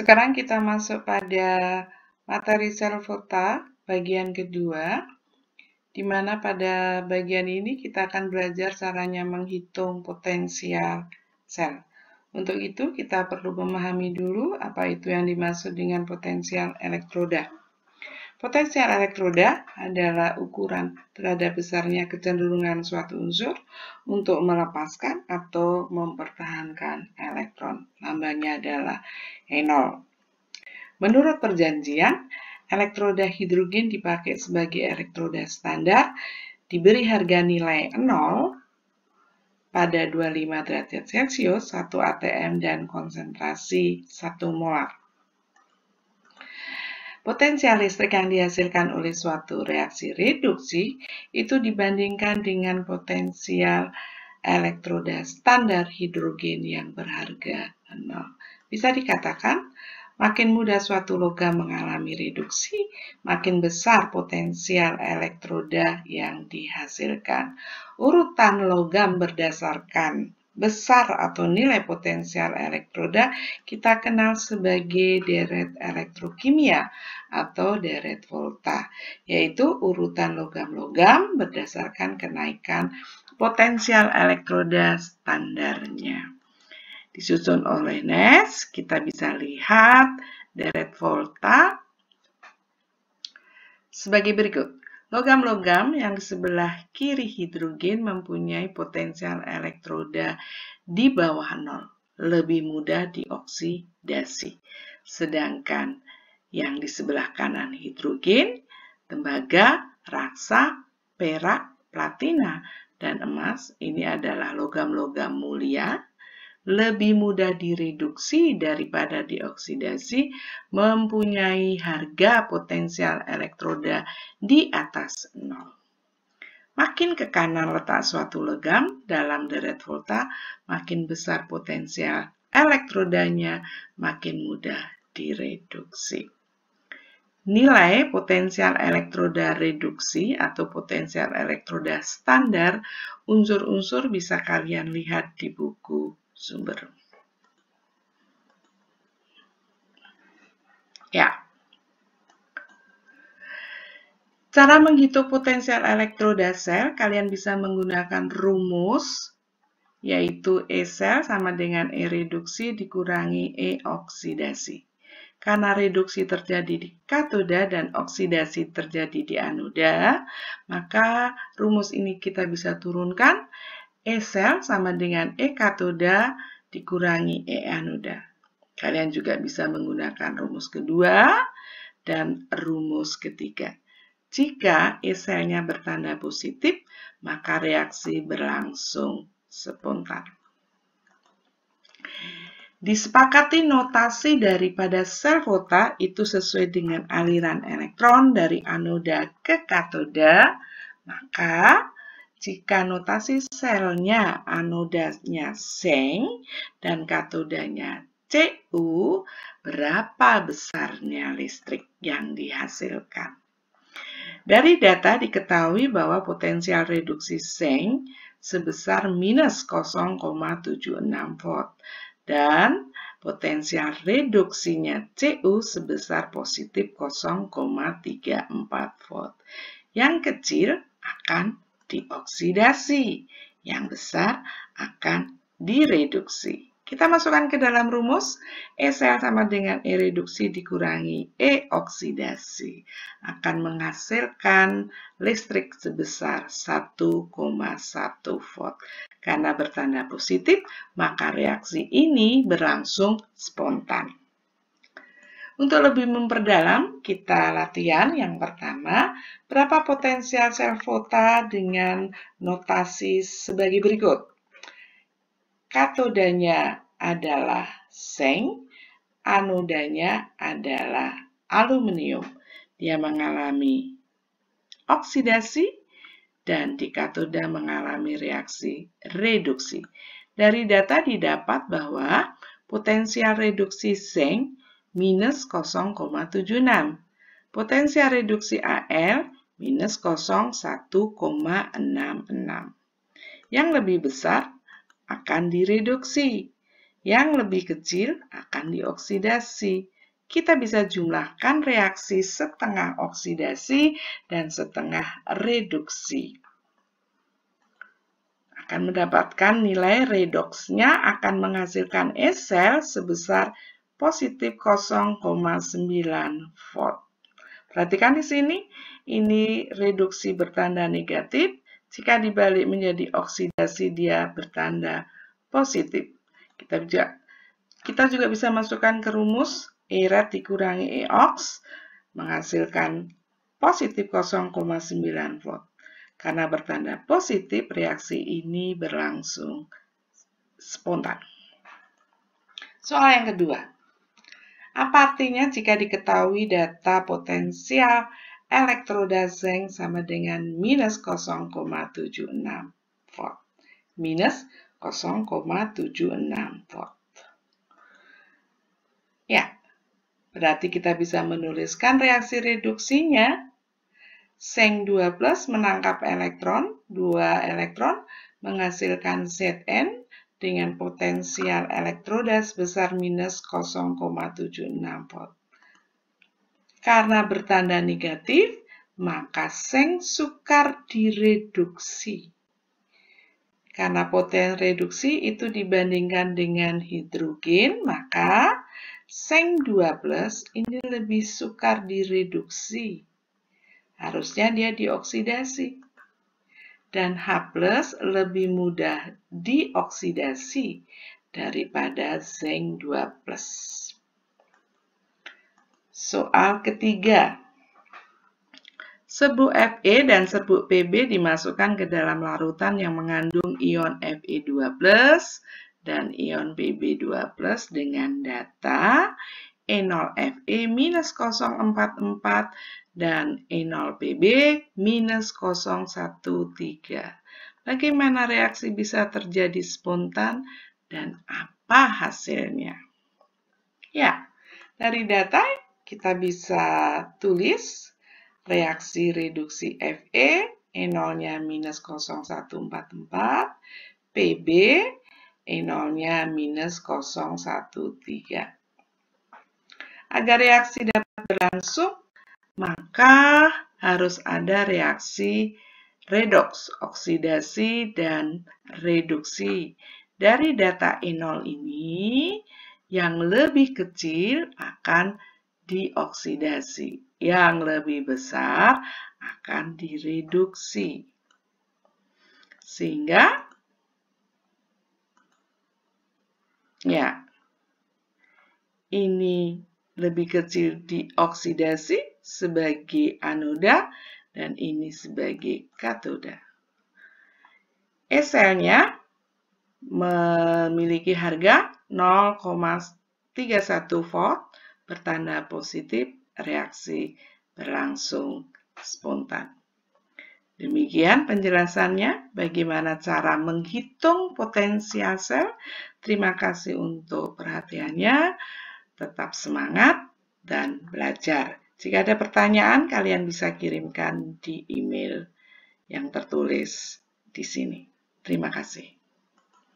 Sekarang kita masuk pada materi sel volta bagian kedua, di mana pada bagian ini kita akan belajar caranya menghitung potensial sel. Untuk itu kita perlu memahami dulu apa itu yang dimaksud dengan potensial elektroda. Potensial elektroda adalah ukuran terhadap besarnya kecenderungan suatu unsur untuk melepaskan atau mempertahankan elektron. Lambangnya adalah E0. Menurut perjanjian, elektroda hidrogen dipakai sebagai elektroda standar, diberi harga nilai 0 pada 25 derajat Celcius, 1 atm, dan konsentrasi 1 molar. Potensial listrik yang dihasilkan oleh suatu reaksi reduksi itu dibandingkan dengan potensial elektroda standar hidrogen yang berharga 0. Bisa dikatakan, makin mudah suatu logam mengalami reduksi, makin besar potensial elektroda yang dihasilkan. Urutan logam berdasarkan besar atau nilai potensial elektroda kita kenal sebagai deret elektrokimia atau deret volta, yaitu urutan logam-logam berdasarkan kenaikan potensial elektroda standarnya. Disusun oleh Ness, kita bisa lihat deret volta sebagai berikut. Logam-logam yang di sebelah kiri hidrogen mempunyai potensial elektroda di bawah 0, lebih mudah dioksidasi. Sedangkan yang di sebelah kanan hidrogen, tembaga, raksa, perak, platina, dan emas, ini adalah logam-logam mulia, lebih mudah direduksi daripada dioksidasi, mempunyai harga potensial elektroda di atas 0. Makin ke kanan letak suatu logam dalam deret volta, makin besar potensial elektrodanya, makin mudah direduksi. Nilai potensial elektroda reduksi atau potensial elektroda standar unsur-unsur bisa kalian lihat di buku sumber. Ya. Cara menghitung potensial elektroda sel, kalian bisa menggunakan rumus, yaitu E sel sama dengan E reduksi dikurangi E oksidasi. Karena reduksi terjadi di katoda dan oksidasi terjadi di anoda, maka rumus ini kita bisa turunkan. E sel sama dengan E katoda dikurangi E anoda. Kalian juga bisa menggunakan rumus kedua dan rumus ketiga. Jika E selnya bertanda positif, maka reaksi berlangsung spontan. Disepakati notasi daripada sel volta itu sesuai dengan aliran elektron dari anoda ke katoda, maka jika notasi selnya anodanya Seng dan katodanya Cu, berapa besarnya listrik yang dihasilkan? Dari data diketahui bahwa potensial reduksi Seng sebesar minus 0,76 volt dan potensial reduksinya Cu sebesar positif 0,34 volt. Yang kecil akan dioksidasi, yang besar akan direduksi. Kita masukkan ke dalam rumus, E sel sama dengan E reduksi dikurangi E oksidasi. Akan menghasilkan listrik sebesar 1,1 volt. Karena bertanda positif, maka reaksi ini berlangsung spontan. Untuk lebih memperdalam, kita latihan yang pertama, berapa potensial sel volta dengan notasi sebagai berikut. Katodanya adalah Seng, anodanya adalah aluminium. Dia mengalami oksidasi dan di katoda mengalami reaksi reduksi. Dari data didapat bahwa potensial reduksi Seng minus 0,76. Potensial reduksi Al minus 0,1,66. Yang lebih besar akan direduksi. yang lebih kecil akan dioksidasi. Kita bisa jumlahkan reaksi setengah oksidasi dan setengah reduksi. Akan mendapatkan nilai redoksnya akan menghasilkan S-sel sebesar positif 0,9 volt. Perhatikan di sini, ini reduksi bertanda negatif. Jika dibalik menjadi oksidasi, dia bertanda positif. Kita juga bisa masukkan ke rumus E-rad dikurangi E-ox, menghasilkan positif 0,9 volt. Karena bertanda positif, reaksi ini berlangsung spontan. Soal yang kedua. Apa artinya jika diketahui data potensial elektroda zinc sama dengan minus 0,76 volt? Minus 0,76 volt. Ya, berarti kita bisa menuliskan reaksi reduksinya. Zinc 2+ menangkap elektron, 2 elektron menghasilkan Zn dengan potensial elektroda sebesar minus 0,76 volt. Karena bertanda negatif, maka zinc sukar direduksi. Karena potensi reduksi itu dibandingkan dengan hidrogen, maka zinc 2+ ini lebih sukar direduksi. Harusnya dia dioksidasi. Dan H+ lebih mudah dioksidasi daripada zinc 2+. Soal ketiga. Serbuk Fe dan serbuk Pb dimasukkan ke dalam larutan yang mengandung ion Fe2+ dan ion Pb2+ dengan data E0Fe minus 044 dan E0Pb minus 013. Bagaimana reaksi bisa terjadi spontan dan apa hasilnya? Ya, dari data kita bisa tulis reaksi reduksi Fe, E0-nya minus 0,144, Pb, E0-nya minus 013. Agar reaksi dapat berlangsung, maka harus ada reaksi redoks, oksidasi, dan reduksi. Dari data E0 ini, yang lebih kecil akan dioksidasi, yang lebih besar akan direduksi. Sehingga, ya, ini lebih kecil dioksidasi sebagai anoda dan ini sebagai katoda. E-selnya memiliki harga 0,31 volt, bertanda positif, reaksi berlangsung spontan. Demikian penjelasannya bagaimana cara menghitung potensial sel. Terima kasih untuk perhatiannya. Tetap semangat dan belajar. Jika ada pertanyaan, kalian bisa kirimkan di email yang tertulis di sini. Terima kasih.